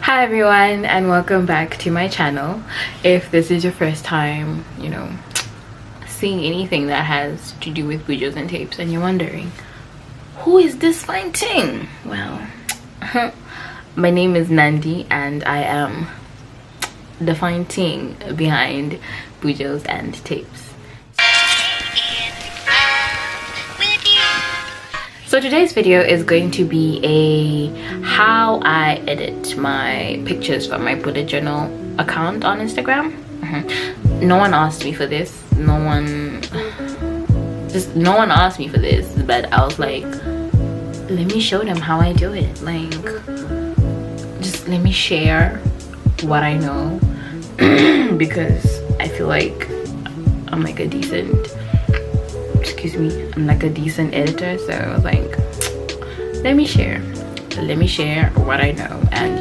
Hi everyone, and welcome back to my channel. If this is your first time, seeing anything that has to do with Bujos and Tapes and you're wondering, who is this fine thing? Well, my name is Nandi and I am the fine thing behind Bujos and Tapes. So today's video is going to be a how I edit my pictures from my bullet journal account on Instagram. No one asked me for this. No one asked me for this, but I was like, let me show them how I do it. Like, just let me share what I know because I feel like I'm like a decent editor, so I was like, let me share what I know. And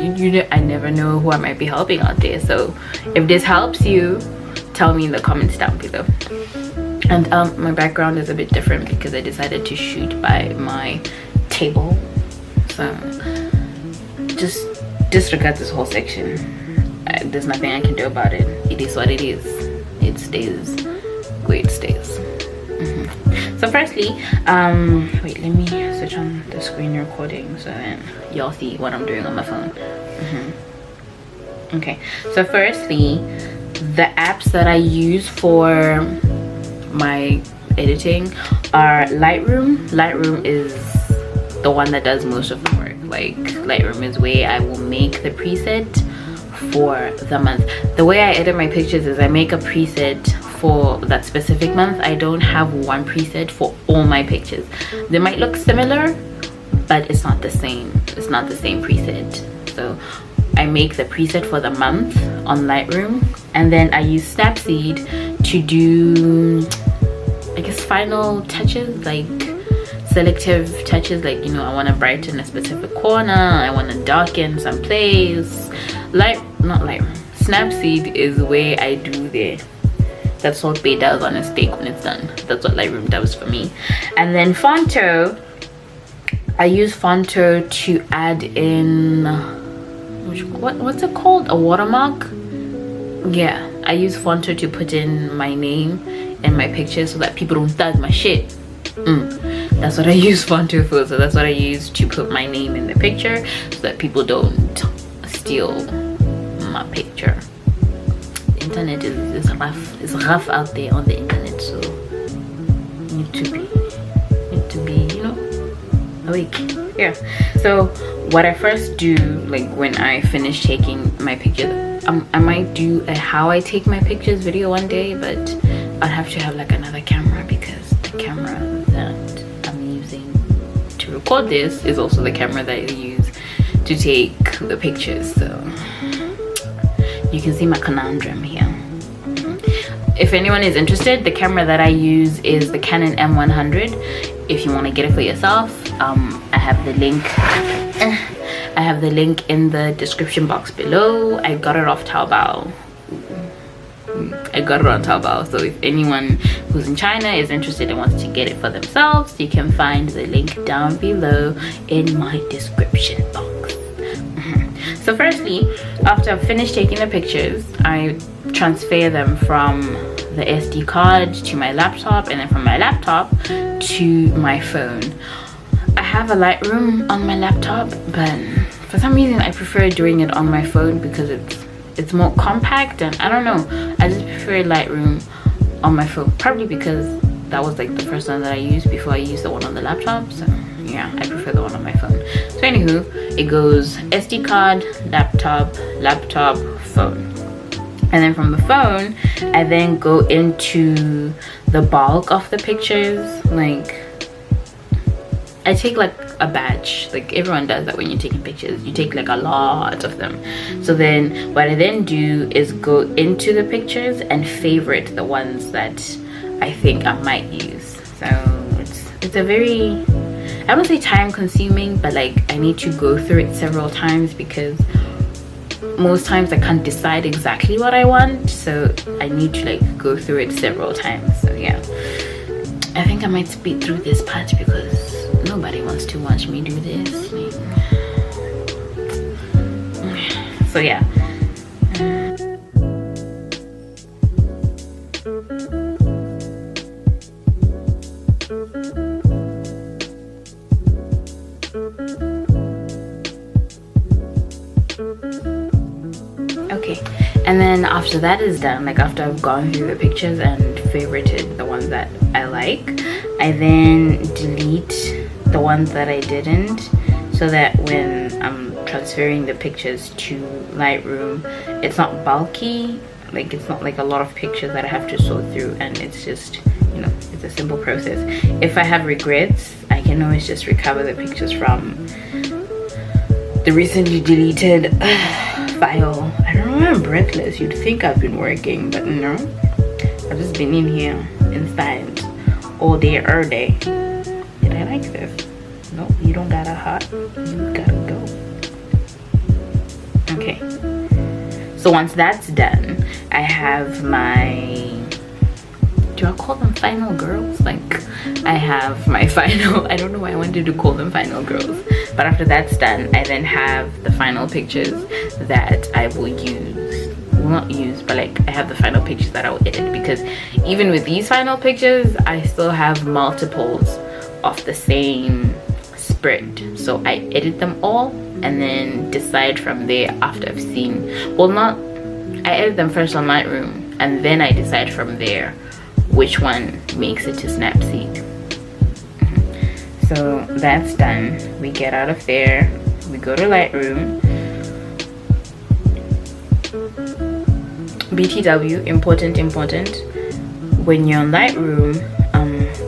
I never know who I might be helping out there, so if this helps you, tell me in the comments down below. And my background is a bit different because I decided to shoot by my table, so just disregard this whole section. There's nothing I can do about it. It is what it is. It stays where it stays. So firstly, wait, let me switch on the screen recording so then y'all see what I'm doing on my phone. Okay, so firstly, the apps that I use for my editing are Lightroom. Lightroom is the one that does most of the work. Like, Lightroom is where I will make the preset for the month. The way I edit my pictures is I make a preset for that specific month. I don't have one preset for all my pictures. They might look similar, but it's not the same. It's not the same preset. So I make the preset for the month on Lightroom, and then I use Snapseed to do, I guess, final touches, like selective touches. Like, I want to brighten a specific corner, I want to darken some place. Snapseed is where I do that's what Bay does on a steak when it's done. That's what Lightroom does for me. And then Fonto, I use Fonto to add in what's it called, a watermark. Yeah, I use Fonto to put in my name and my picture so that people don't tag my shit. That's what I use Fonto for. So that's what I use to put my name in the picture so that people don't steal my picture. Internet is rough out there on the internet, so need to be awake. Yeah, so what I first do, like when I finish taking my pictures, I might do a how I take my pictures video one day, but I'd have to have like another camera because the camera that I'm using to record this is also the camera that I use to take the pictures. So you can see my conundrum here. If anyone is interested, the camera that I use is the Canon M100. If you want to get it for yourself, I have the link in the description box below. I got it off Taobao. I got it on Taobao. So if anyone who's in China is interested and wants to get it for themselves, you can find the link down below in my description box. So firstly, after I've finished taking the pictures, I transfer them from the SD card to my laptop, and then from my laptop to my phone. I have a Lightroom on my laptop, but for some reason I prefer doing it on my phone because it's more compact, and I don't know, I just prefer Lightroom on my phone, probably because that was like the first one that I used before I used the one on the laptop. So yeah, I prefer the one on my phone. So anywho, it goes SD card, laptop, phone. And then from the phone, I then go into the bulk of the pictures. Like, I take like a batch, like everyone does that when you're taking pictures. You take like a lot of them. So then what I then do is go into the pictures and favorite the ones that I think I might use. So it's a very, I wouldn't say time consuming, but like I need to go through it several times because most times I can't decide exactly what I want, so I need to like go through it several times. So yeah, I think I might speed through this part because nobody wants to watch me do this. So yeah. Okay, and then after that is done, like after I've gone through the pictures and favorited the ones that I like, I then delete the ones that I didn't, so that when I'm transferring the pictures to Lightroom, it's not bulky, like it's not like a lot of pictures that I have to sort through, and it's just, you know, it's a simple process. If I have regrets, I can always just recover the pictures from the recently deleted file. I don't know, I'm breathless. You'd think I've been working, but no, I've just been in here inside all day, every day. Did I like this? No, you don't got a heart, you gotta go. Okay, so once that's done, I have my, do I call them final girls? Like, I have my final, I don't know why I wanted to call them final girls, but after that's done, I then have the final pictures that I will use. Well, not use, but like I have the final pictures that I will edit, because even with these final pictures, I still have multiples of the same spread. So I edit them all and then decide from there after I've seen, well, not, I edit them first on Lightroom and then I decide from there which one makes it to Snapseed. So that's done. We get out of there, we go to Lightroom. BTW, important, when you're on Lightroom,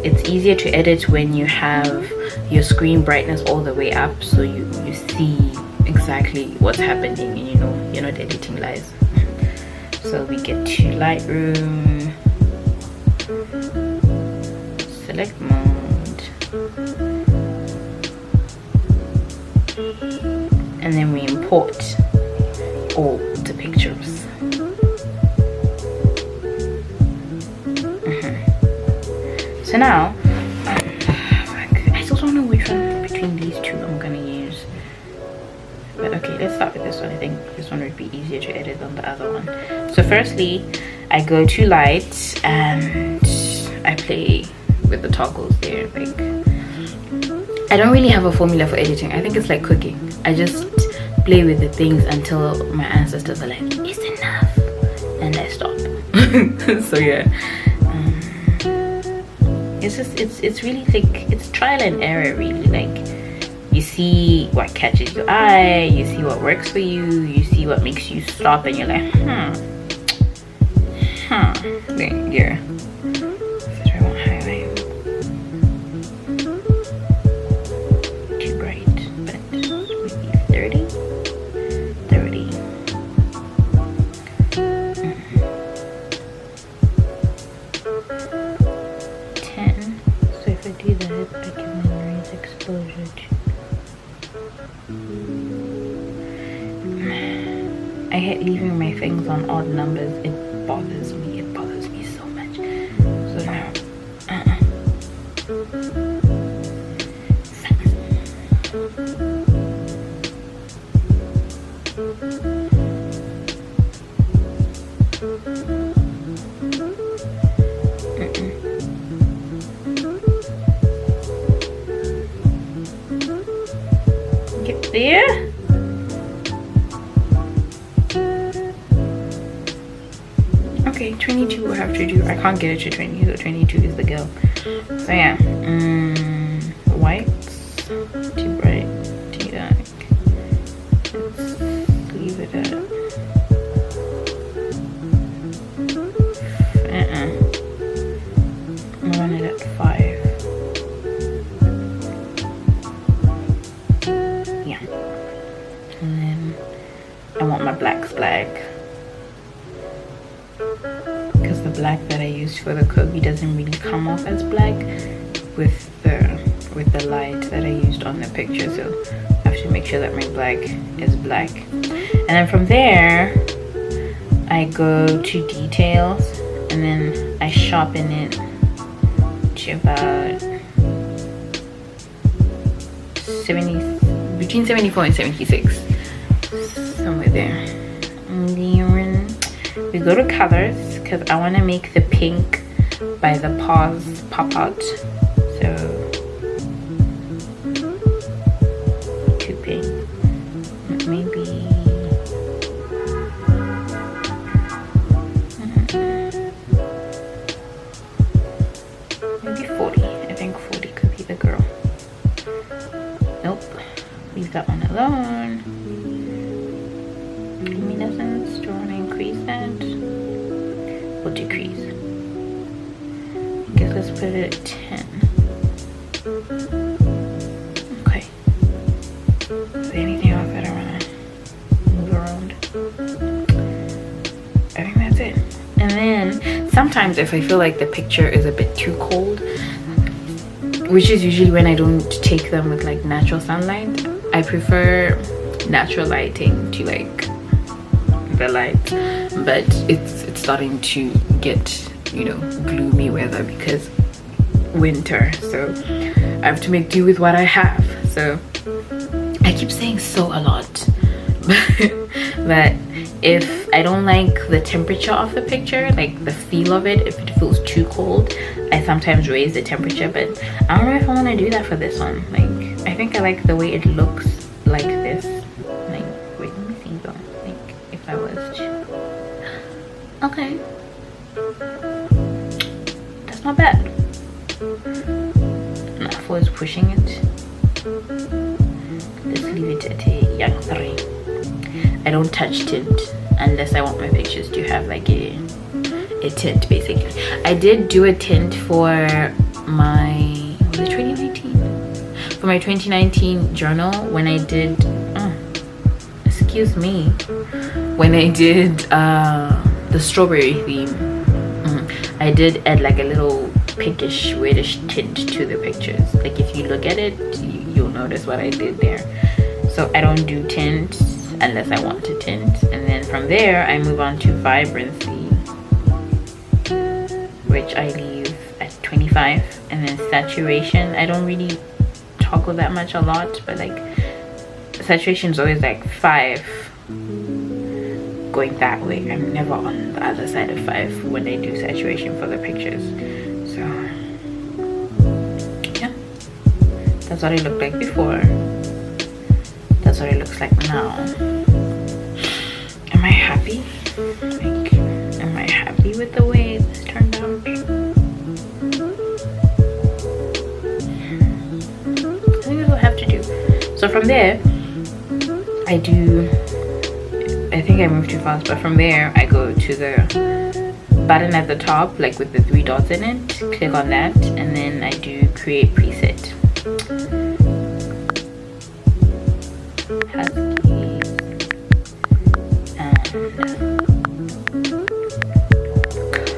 it's easier to edit when you have your screen brightness all the way up, so you see exactly what's happening and you know you're not editing live. So we get to Lightroom, select mode, and then we import all the pictures. So now, I still don't know which one between these two I'm gonna use. But okay, let's start with this one. I think this one would be easier to edit than the other one. So firstly, I go to light and I play with the toggles there. Like, I don't really have a formula for editing. I think it's like cooking. I just play with the things until my ancestors are like, it's enough, and I stop. So yeah. It's just, it's really like, it's trial and error really. Like, you see what catches your eye, you see what works for you, you see what makes you stop, and you're like, then yeah. So I won't highlight too bright, but maybe 30. If I do that, I can then raise exposure to... I hate leaving my things on odd numbers. It bothers me so much. So now, get there. Okay, 22 we'll have to do. I can't get it to 20, so 22 is the girl. So yeah, whites, too bright, too dark. Let's leave it at I'm run it at 5. Yeah, and then I want my blacks black, because the black that I used for the Kobe doesn't really come off as black with the light that I used on the picture. So I have to make sure that my black is black. And then from there I go to details and then I sharpen it to about 70, between 74 and 76, somewhere there. And then we go to colors because I want to make the pink by the paws pop out. So too pink. Maybe maybe 40. I think 40 could be the girl. Nope. Leave that one alone. Luminescence. Do you want to increase that or decrease? I guess let's put it at 10. Okay. Is there anything else that I want to move around? I think that's it. And then sometimes if I feel like the picture is a bit too cold, which is usually when I don't take them with like natural sunlight, I prefer natural lighting to like the light. But it's starting to get, you know, gloomy weather because winter, so I have to make do with what I have. So I keep saying so a lot. But if I don't like the temperature of the picture, like the feel of it, if it feels too cold, I sometimes raise the temperature. But I don't know if I want to do that for this one. Like, I think I like the way it looks like this. Like, wait, let me see though. Like, if I was to... Okay, that's not bad. Enough was pushing it. Let's leave it at a young 3. I don't touch tint unless I want my pictures to have like a tint, basically. I did do a tint for my, was it 2019? For my 2019 journal when I did, excuse me, when I did the strawberry theme. I did add like a little pinkish, reddish tint to the pictures. Like if you look at it, you'll notice what I did there. So I don't do tint unless I want to tint, and then from there I move on to vibrancy, which I leave at 25, and then saturation I don't really toggle that much a lot, but like saturation is always like 5 going that way. I'm never on the other side of 5 when I do saturation for the pictures. So yeah, that's what it looked like before. That's what it looks like now. Am I happy? Like, am I happy with the way this turned out? I think that's what I have to do. So from there, I think I moved too fast, but from there I go to the button at the top, like with the 3 dots in it, click on that, and then I do create preset.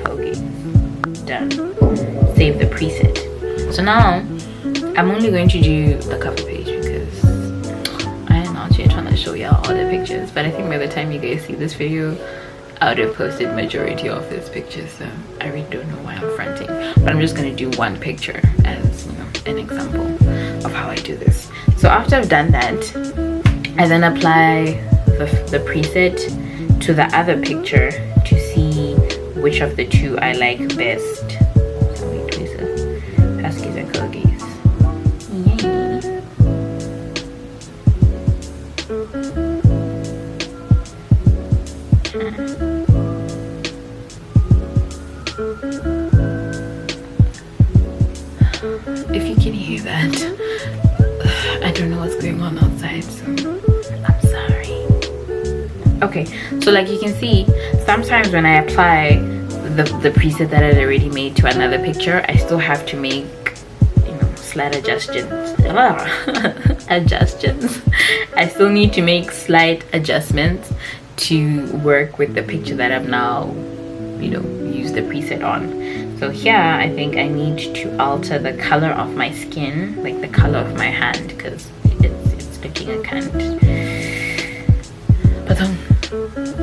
Okay, done. Save the preset. So now I'm only going to do the cover page because I am not yet trying to show y'all all the pictures, but I think by the time you guys see this video I would have posted majority of these pictures, so I really don't know why I'm fronting, but I'm just going to do one picture as, you know, an example of how I do this. So after I've done that, I then apply the preset to the other picture to see which of the 2 I like best. So wait, where's the Huskies and Corgis? Yay! If you can hear that, I don't know what's going on outside, so I'm sorry. Okay, so like you can see, sometimes when I apply the preset that I already made to another picture, I still have to make, you know, slight adjustments. I still need to make slight adjustments to work with the picture that I've now, you know, used the preset on. So here I think I need to alter the color of my skin, like the color of my hand, because it's looking a cunt. But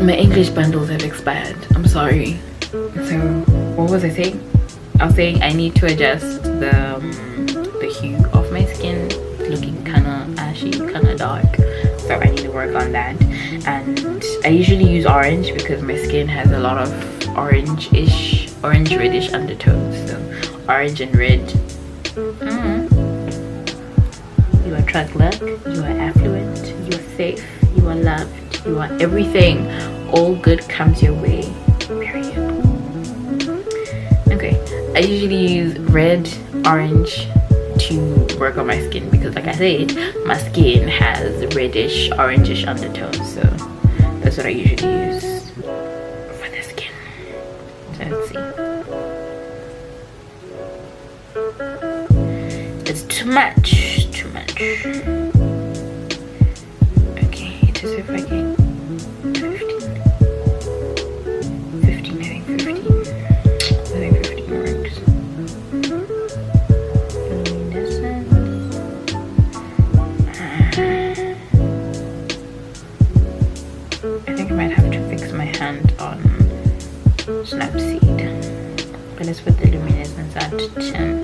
my English bundles have expired. I'm sorry. So what was I saying? I was saying I need to adjust the hue of my skin. It's looking kind of ashy, kind of dark. So I need to work on that. and I usually use orange because my skin has a lot of orange reddish undertones. So orange and red. You attract luck, you are affluent, you are safe, you are loved, you are everything. All good comes your way. Period. Okay, I usually use red, orange to work on my skin because, like I said, my skin has reddish, orangish undertones. So that's what I usually use for the skin. So let's see. It's too much. Okay, it is if I get 15, I think 15 works. I think I might have to fix my hand on Snapseed, but let's put the luminescence at 10.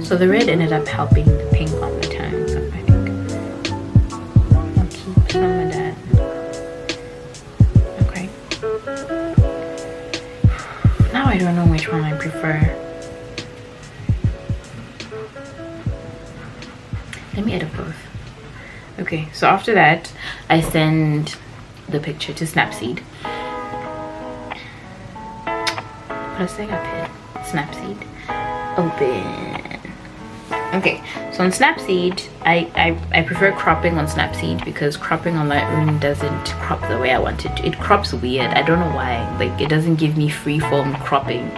So the red ended up helping the pink on the tongue, so I think I'll keep some of that. Okay. Now I don't know which one I prefer. Let me edit both. Okay, so after that, I send the picture to Snapseed. Press up here. Snapseed. Open. Okay, so on Snapseed, I prefer cropping on Snapseed because cropping on Lightroom doesn't crop the way I want it to. It crops weird. I don't know why. Like, it doesn't give me freeform cropping.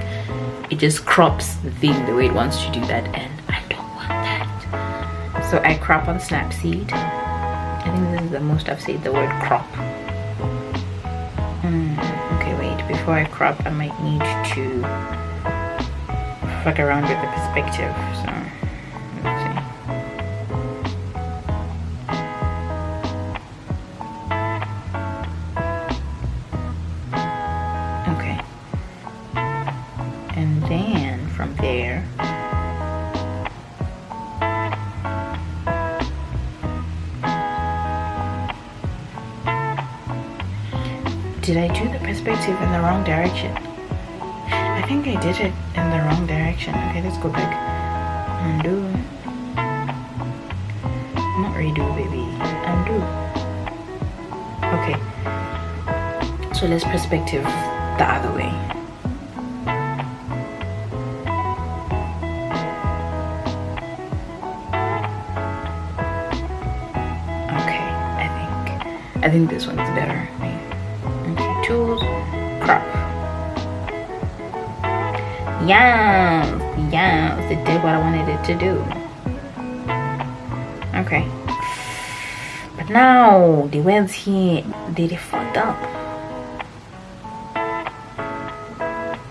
It just crops the thing the way it wants to do that, and I don't want that. So I crop on Snapseed. I think this is the most I've said the word crop. Okay, wait. Before I crop, I might need to fuck around with the perspective. So let's see. Okay. And then from there, did I do the perspective in the wrong direction? I think I did it in the wrong direction. Okay, let's go back. Undo. Not redo, baby. Undo. Okay. So let's perspective the other way. Okay, I think this one's better. Tools, crop. Yes, it did what I wanted it to do. Okay, but now the words here, they fucked up.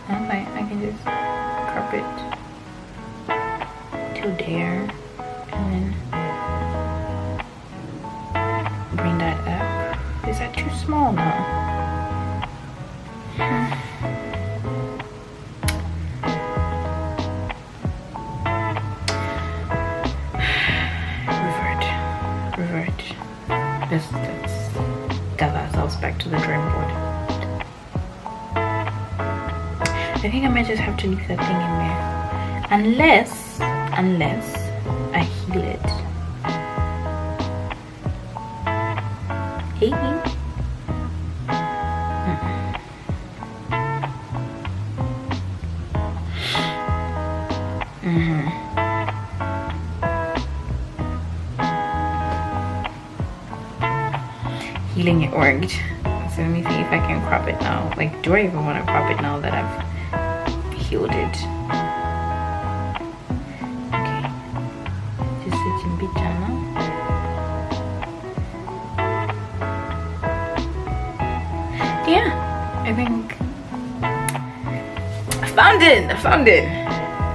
Okay, I can just crop it to there and then bring that up. Is that too small now? Revert. Let's gather ourselves back to the drawing board. I think I might just have to leave that thing in there, unless I heal it. Hey. Healing it worked. So let me see if I can crop it now. Like, do I even want to crop it now that I've healed it? Okay. Just sit in pijama. Yeah, I think I found it.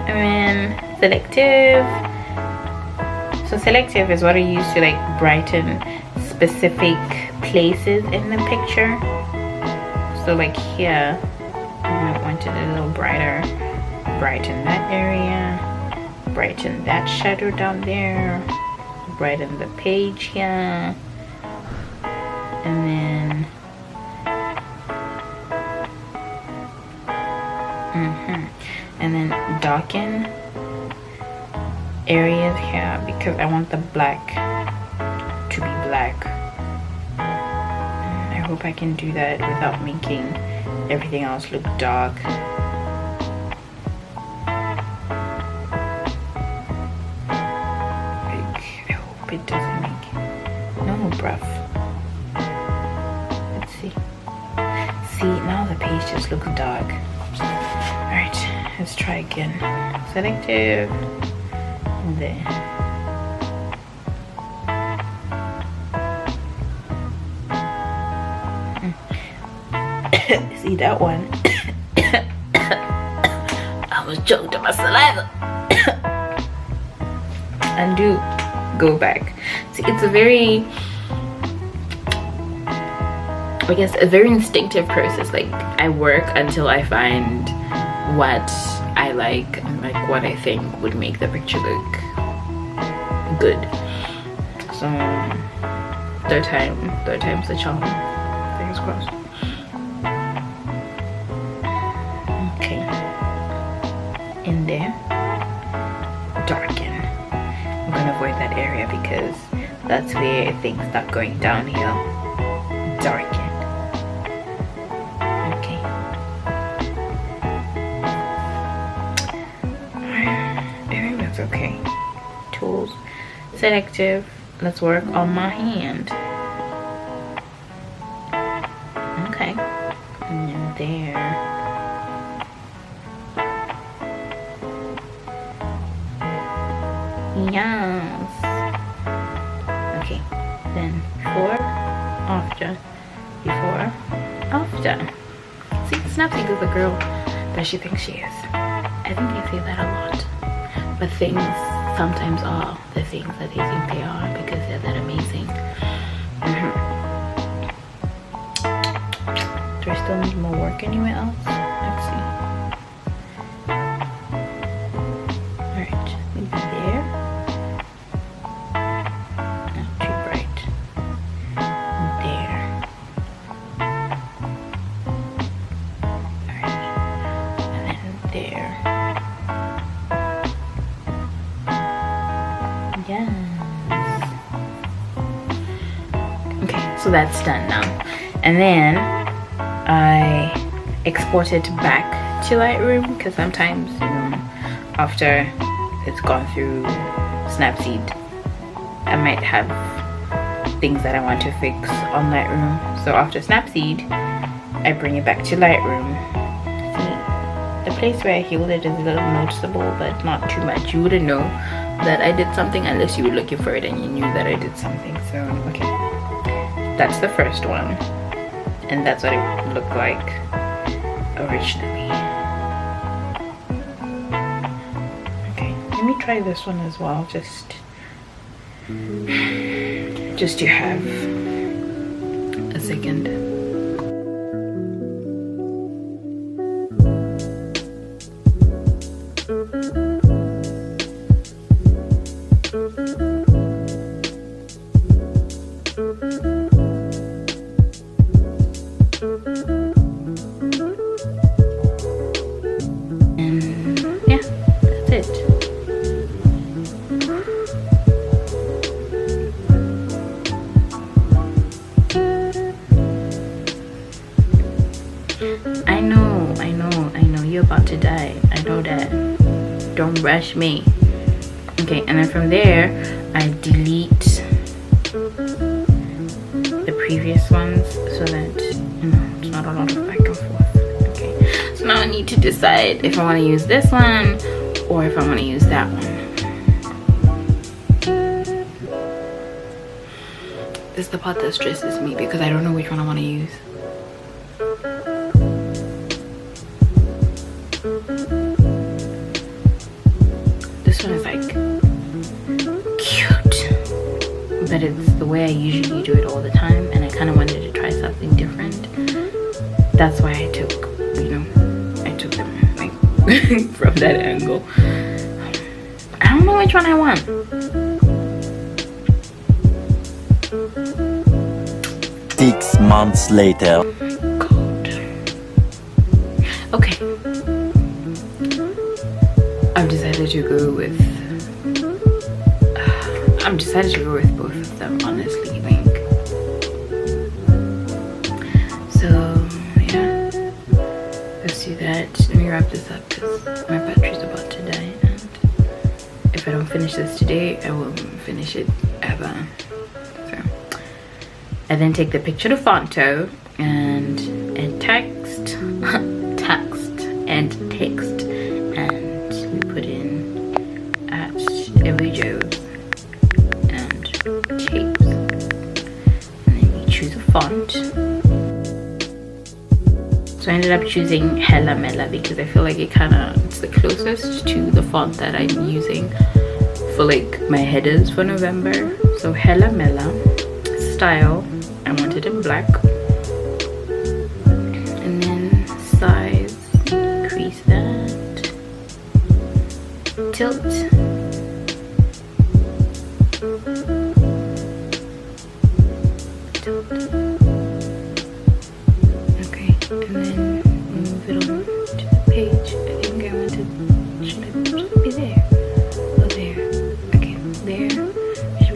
And then selective. So selective is what I use to like brighten specific places in the picture. So like here, I might want it a little brighter. brighten that area, brighten that shadow down there, brighten the page here, and then and then darken areas here because I want the black to be black. I hope I can do that without making everything else look dark. I hope it doesn't make no bruv. Let's see. See, now the page just looks dark. Alright, let's try again. Selective. And there. See that one? I was choked on my saliva. Undo, go back. See, it's a very, I guess, a very instinctive process. Like, I work until I find what I like and like what I think would make the picture look good. So third time's the charm. Fingers crossed. Okay, in there, darken. I'm gonna avoid that area because that's where things start going downhill. Darken. Okay, tools, selective. Let's work on my hand. Okay, and then there. Yes. Okay, then before, after, before, after. See, Snapseed is the girl that she thinks she is. I think I say that a lot. But things sometimes are the things that they think they are because they're that amazing. Do I still need more work anywhere else? Let's see. Alright, maybe there. Not too bright. There. Alright. And then there. Yes. Okay, so that's done now. And then I export it back to Lightroom because sometimes, you know, after it's gone through Snapseed, I might have things that I want to fix on Lightroom. So after Snapseed, I bring it back to Lightroom. See, the place where I healed it is a little noticeable, but not too much. You wouldn't know that I did something unless you were looking for it and you knew that I did something. So okay, that's the first one, and that's what it looked like originally. Okay, let me try this one as well, just to have a second. I know you're about to die. I know that. Don't rush me. Okay, and then from there I delete the previous ones so that, you know, it's not a lot of back and forth. Okay, so now I need to decide if I want to use this one or if I want to use that one. This is the part that stresses me because I don't know which one I want to use. This one is like cute, but it's the way I usually do it all the time, and I kind of wanted to try something different. That's why I took, you know, I took them like from that angle. I don't know which one I want. 6 months later. God. Okay. I've decided to go with both of them, honestly. Like, so yeah, let's do that. Let me wrap this up because my battery's about to die, and if I don't finish this today, I won't finish it ever. So I then take the picture to Fonto and text and we put in at Bujos and Tapes, and then we choose a font. So I ended up choosing Hella Mela because I feel like it's the closest to the font that I'm using for like my headers for November. So Hella Mela. Style, I want it in black. And then size, increase that. Tilt. Okay, and then move it on to the page. I think I want to, should it be there? Oh, there. Okay, there.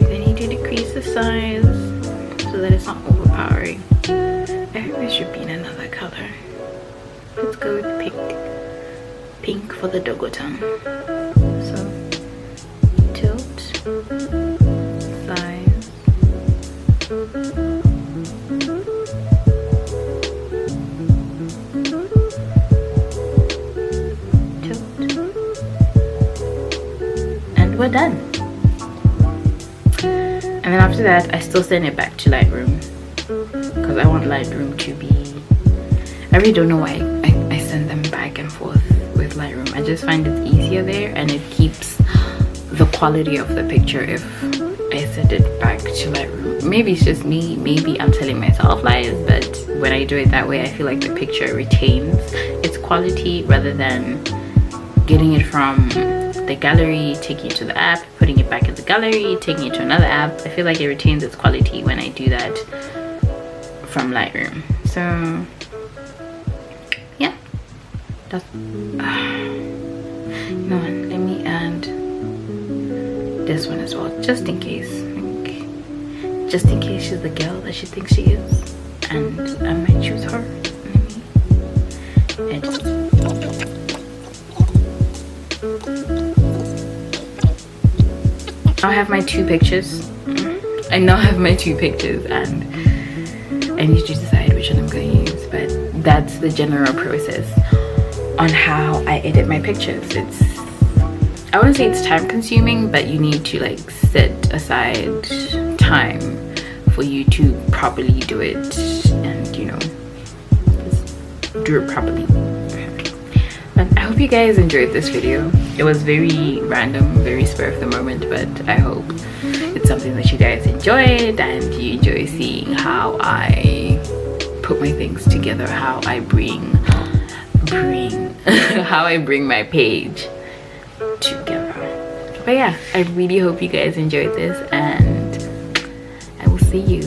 I need to decrease the size so that it's not overpowering. I think this should be in another color. Let's go with pink. Pink for the doggo tongue. So, tilt, size. And we're done. And then after that, I still send it back to Lightroom because I want Lightroom to be, I really don't know why I send them back and forth with Lightroom. I just find it easier there, and it keeps the quality of the picture if I send it back to Lightroom. Maybe it's just me, maybe I'm telling myself lies, but when I do it that way, I feel like the picture retains its quality rather than getting it from the gallery, taking it to the app, putting it back in the gallery, taking it to another app. I feel like it retains its quality when I do that from Lightroom. So yeah, that's no, let me add this one as well, just in case, like, just in case she's the girl that she thinks she is, and I might choose her. Let me edit. I have my two pictures. I now have my two pictures, and I need to decide which one I'm going to use, but that's the general process on how I edit my pictures. It's, I wouldn't say it's time consuming, but you need to like set aside time for you to properly do it, and you know, just do it properly. But I hope you guys enjoyed this video. It was very random, very spur of the moment, but I hope it's something that you guys enjoyed and you enjoy seeing how I put my things together, how I bring how I bring my page together. But yeah, I really hope you guys enjoyed this, and I will see you